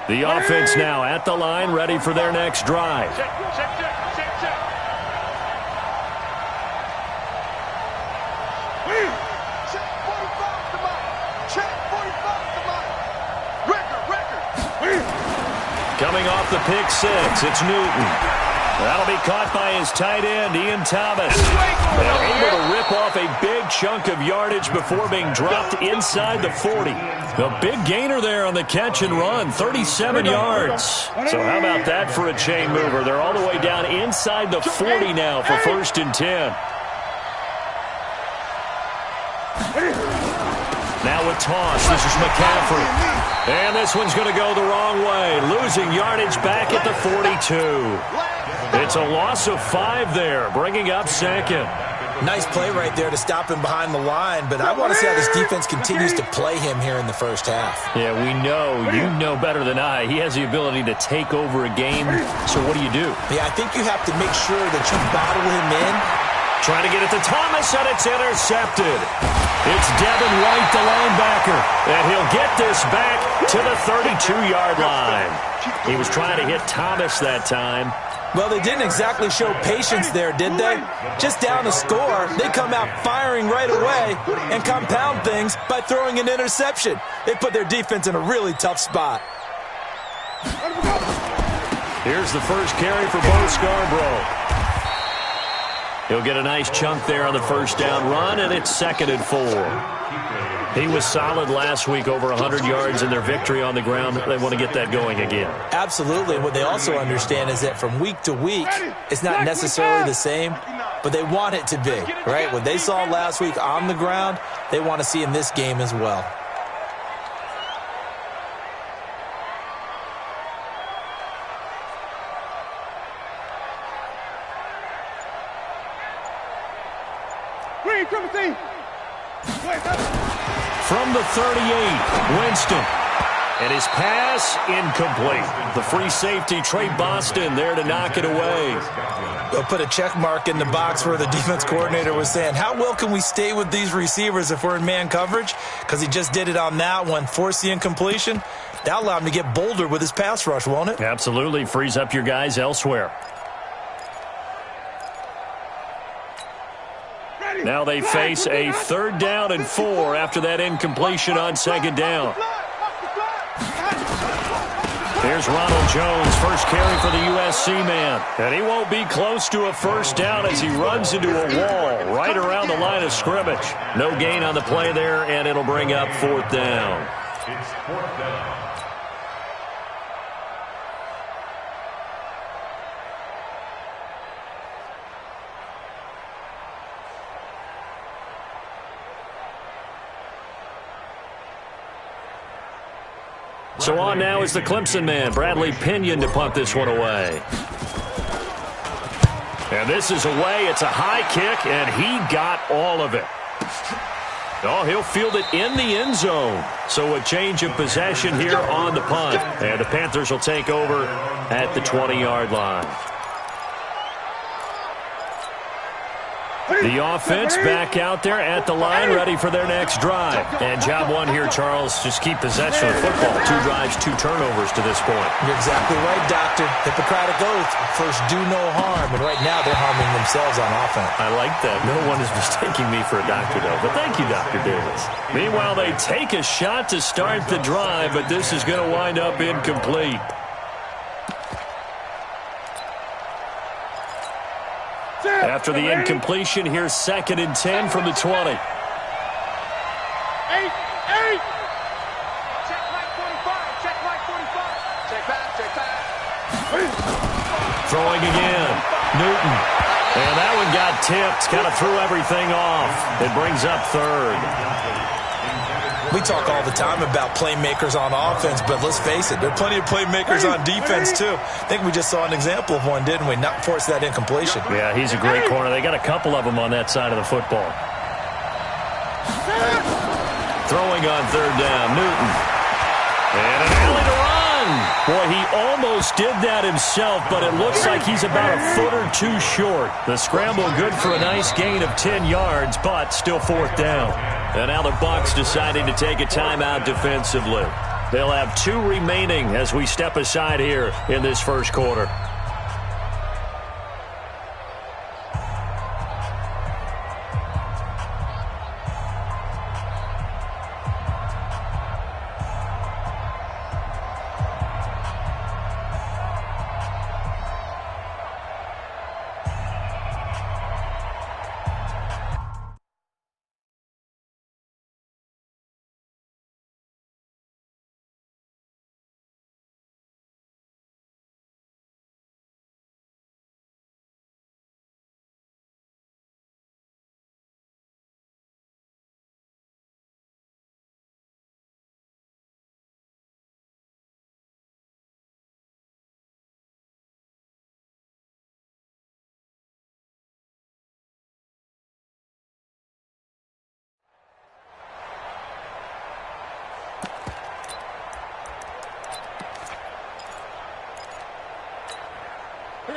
The offense now at the line, ready for their next drive. Coming off the pick six, it's Newton. That'll be caught by his tight end, Ian Thomas. They're able to rip off a big chunk of yardage before being dropped inside the 40. A big gainer there on the catch and run, 37 yards. So how about that for a chain mover? They're all the way down inside the 40 now for 1st and 10. Now with toss, this is McCaffrey. And this one's going to go the wrong way, losing yardage back at the 42. It's a loss of 5 there, bringing up 2nd. Nice play right there to stop him behind the line, but I want to see how this defense continues to play him here in the first half. Yeah, we know. You know better than I. He has the ability to take over a game, so what do? Yeah, I think you have to make sure that you bottle him in. Trying to get it to Thomas, and it's intercepted. It's Devin White, the linebacker, and he'll get this back to the 32-yard line. He was trying to hit Thomas that time. Well, they didn't exactly show patience there, did they? Just down a score, they come out firing right away and compound things by throwing an interception. They put their defense in a really tough spot. Here's the first carry for Bo Scarborough. He'll get a nice chunk there on the first down run, and it's 2nd and 4. He was solid last week, over 100 yards in their victory on the ground. They want to get that going again. Absolutely. What they also understand is that from week to week, it's not necessarily the same, but they want it to be, right? What they saw last week on the ground, they want to see in this game as well. From the 38, Winston. And his pass incomplete. The free safety, Trey Boston, there to knock it away. They'll put a check mark in the box where the defense coordinator was saying, how well can we stay with these receivers if we're in man coverage? Because he just did it on that one, forced the incompletion. That'll allow him to get bolder with his pass rush, won't it? Absolutely. Frees up your guys elsewhere. Now they face a 3rd down and 4 after that incompletion on 2nd down. Here's Ronald Jones, first carry for the USC man. And he won't be close to a 1st down as he runs into a wall right around the line of scrimmage. No gain on the play there, and it'll bring up 4th down. It's 4th down. So on now is the Clemson man, Bradley Pinion, to punt this one away. And this is away. It's a high kick, and he got all of it. Oh, he'll field it in the end zone. So a change of possession here on the punt. And the Panthers will take over at the 20-yard line. The offense back out there at the line, ready for their next drive. And job one here, Charles, just keep possession of the football. 2 drives, 2 turnovers to this point. You're exactly right, Doctor. Hippocratic oath, first do no harm. And right now they're harming themselves on offense. I like that. No one is mistaking me for a doctor, though. But thank you, Dr. Davis. Meanwhile, they take a shot to start the drive, but this is going to wind up incomplete. After the incompletion, here's 2nd and 10 from the 20. 8. Check Mike 45. Check Mike 45. Check back. Throwing again. Newton. And that one got tipped. Kind of threw everything off. It brings up 3rd. We talk all the time about playmakers on offense, but let's face it, there are plenty of playmakers on defense, too. I think we just saw an example of one, didn't we? Not force that incompletion. Yeah, he's a great corner. They got a couple of them on that side of the football. Throwing on 3rd down, Newton. And an alley to run. Boy, he almost did that himself, but it looks like he's about a foot or 2 short. The scramble good for a nice gain of 10 yards, but still 4th down. And now the Bucs deciding to take a timeout defensively. They'll have 2 remaining as we step aside here in this first quarter.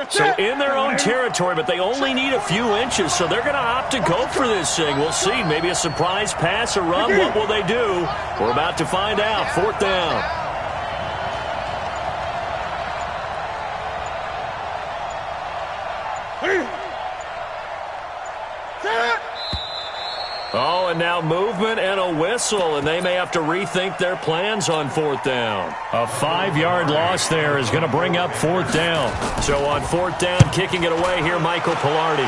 So in their own territory, but they only need a few inches, so they're going to opt to go for this thing. We'll see. Maybe a surprise pass or run. What will they do? We're about to find out. 4th down. Oh, and now movement and a whistle, and they may have to rethink their plans on 4th down. A 5-yard loss there is going to bring up 4th down. So on 4th down, kicking it away here, Michael Pilardi.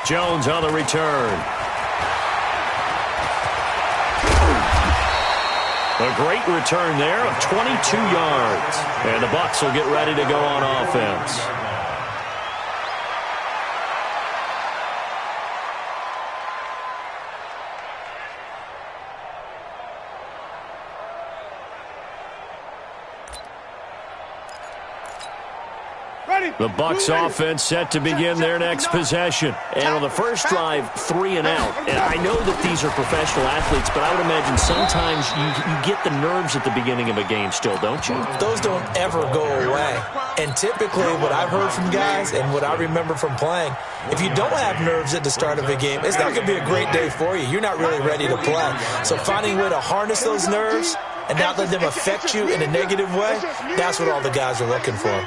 Jones on the return. A great return there of 22 yards. And the Bucs will get ready to go on offense. The Bucs offense set to begin their next possession. And on the first drive, 3 and out. And I know that these are professional athletes, but I would imagine sometimes you get the nerves at the beginning of a game still, don't you? Those don't ever go away. And typically what I've heard from guys and what I remember from playing, if you don't have nerves at the start of a game, it's not going to be a great day for you. You're not really ready to play. So finding a way to harness those nerves and not let them affect you in a negative way, that's what all the guys are looking for.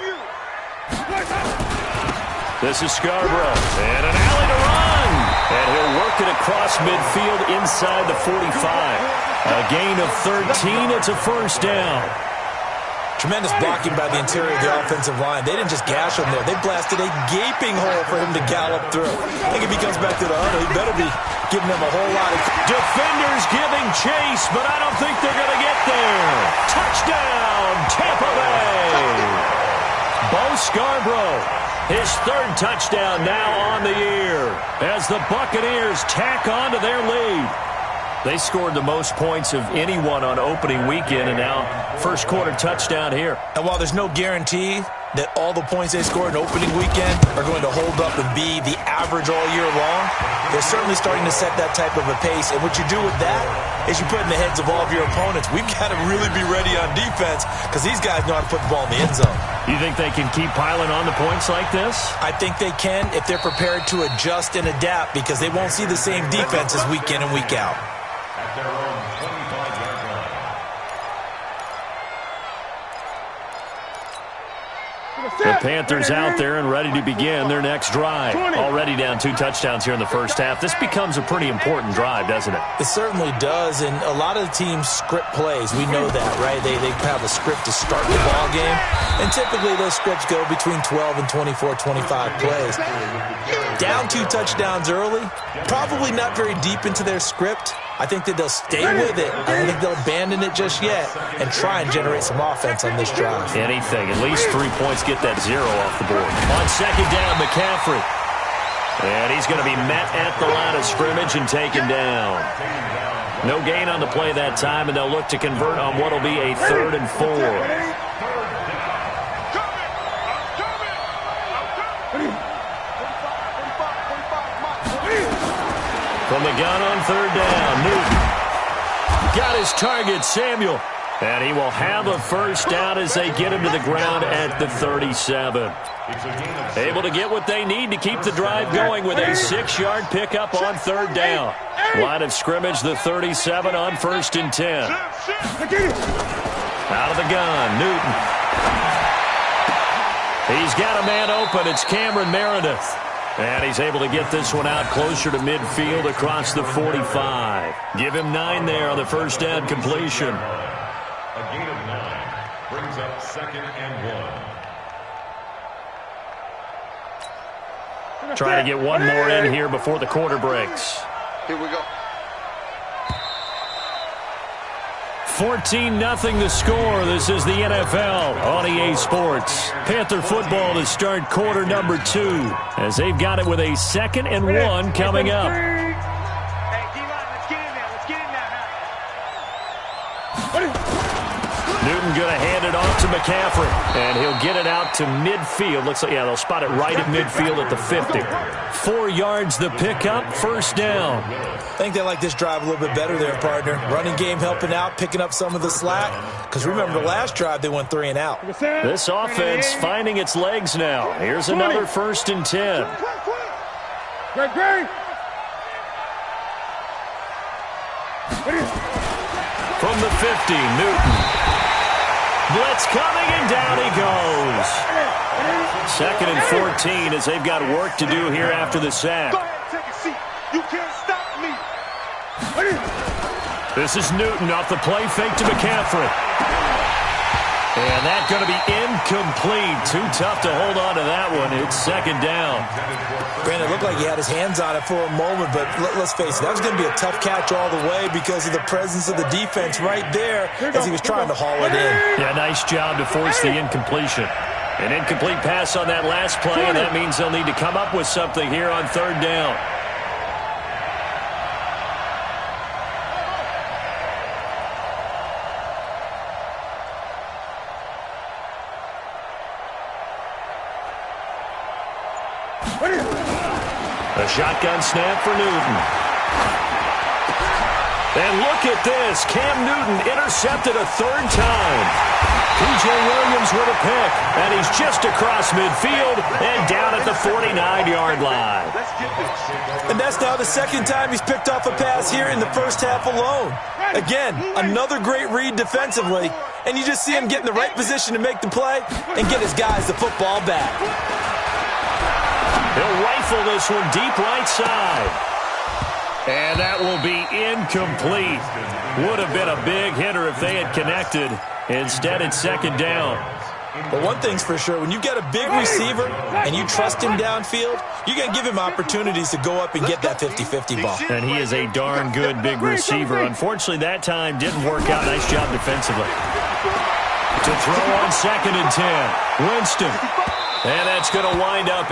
This is Scarborough, and an alley to run. And he'll work it across midfield inside the 45. A gain of 13, it's a 1st down. Tremendous blocking by the interior of the offensive line. They didn't just gash him there. They blasted a gaping hole for him to gallop through. I think if he comes back to the huddle, he better be giving them a whole lot of... Defenders giving chase, but I don't think they're going to get there. Touchdown, Tampa Bay. Bo Scarborough, his 3rd touchdown now on the year as the Buccaneers tack on to their lead. They scored the most points of anyone on opening weekend, and now first quarter touchdown here. And while there's no guarantee that all the points they scored in opening weekend are going to hold up and be the average all year long, they're certainly starting to set that type of a pace. And what you do with that is you put in the heads of all of your opponents, we've got to really be ready on defense because these guys know how to put the ball in the end zone. You think they can keep piling on the points like this? I think they can if they're prepared to adjust and adapt because they won't see the same defenses week in and week out. At their own 25-yard line. The Panthers out there and ready to begin their next drive. Already down 2 touchdowns here in the first half. This becomes a pretty important drive, doesn't it? It certainly does, and a lot of the teams script plays. We know that, right? They have a script to start the ball game, and typically those scripts go between 12 and 24, 25 plays. Down 2 touchdowns early, probably not very deep into their script. I think that they'll stay with it. I don't think they'll abandon it just yet and try and generate some offense on this drive. Anything. At least 3 points, get that 0 off the board. On 2nd down, McCaffrey. And he's going to be met at the line of scrimmage and taken down. No gain on the play that time, and they'll look to convert on what will be a 3rd and 4. From the gun on 3rd down, Newton got his target, Samuel. And he will have a first down as they get him to the ground at the 37. Able to get what they need to keep the drive going with a 6-yard pickup on third down. Line of scrimmage, the 37 on 1st and 10. Out of the gun, Newton. He's got a man open. It's Cameron Meredith. And he's able to get this one out closer to midfield across the 45. Give him 9 there on the first down completion. A gain of 9 brings up 2nd and 1. Trying to get one more in here before the quarter breaks. Here we go. 14-0 the score. This is the NFL on EA Sports. Panther football to start quarter number 2 as they've got it with a 2nd and 1 coming up. Hey, D-line, let's get in there. Let's get in there. Newton going to hand it off to McCaffrey, and he'll get it out to midfield. Looks like, yeah, they'll spot it right at midfield at the 50. 4 yards the pickup, first down. I think they like this drive a little bit better there, partner. Running game helping out, picking up some of the slack. Because remember, the last drive they went 3 and out. This offense finding its legs now. Here's another 1st and 10. From the 50, Newton. Blitz coming, and down he goes. 2nd and 14 as they've got work to do here after the sack. Go ahead, take a seat. You can't stop me. This is Newton off the play fake to McCaffrey. And that's going to be incomplete. Too tough to hold on to that one. It's 2nd down. Brandon, it looked like he had his hands on it for a moment, but let's face it, that was going to be a tough catch all the way because of the presence of the defense right there as he was trying to haul it in. Yeah, nice job to force the incompletion. An incomplete pass on that last play, and that means they'll need to come up with something here on 3rd down. A shotgun snap for Newton. And look at this. Cam Newton intercepted a 3rd time. P.J. Williams with a pick. And he's just across midfield and down at the 49-yard line. And that's now the 2nd time he's picked off a pass here in the first half alone. Again, another great read defensively. And you just see him get in the right position to make the play and get his guys the football back. He'll rifle this one deep right side. And that will be incomplete. Would have been a big hitter if they had connected. Instead, it's 2nd down. But one thing's for sure, when you get a big receiver and you trust him downfield, you're going to give him opportunities to go up and get that 50-50 ball. And he is a darn good big receiver. Unfortunately, that time didn't work out. Nice job defensively. To throw on 2nd and 10. Winston. And that's going to wind up.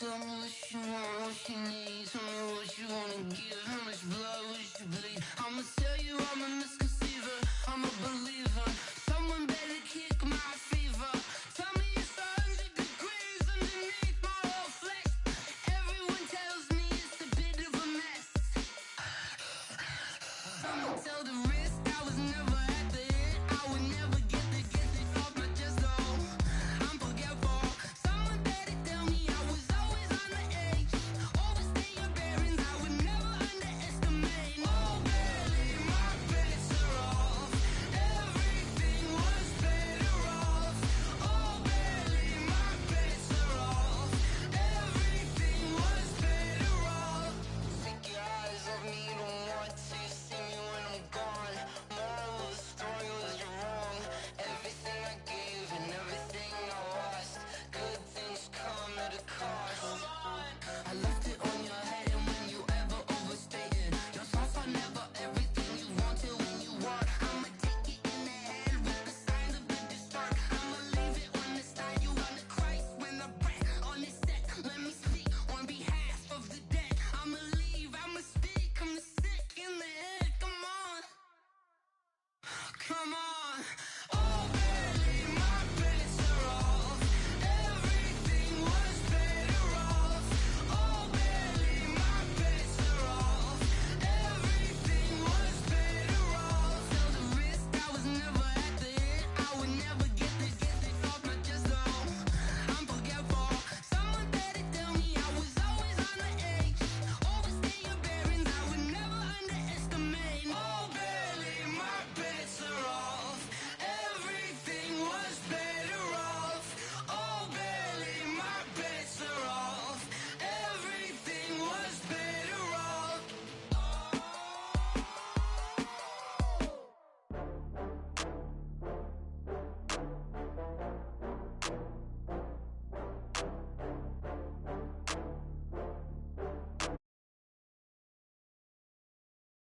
Tell me what you want, what you need. Tell me what you wanna give. How much blood would you bleed? I'ma tell you I'm a misconceiver. I'm a believer.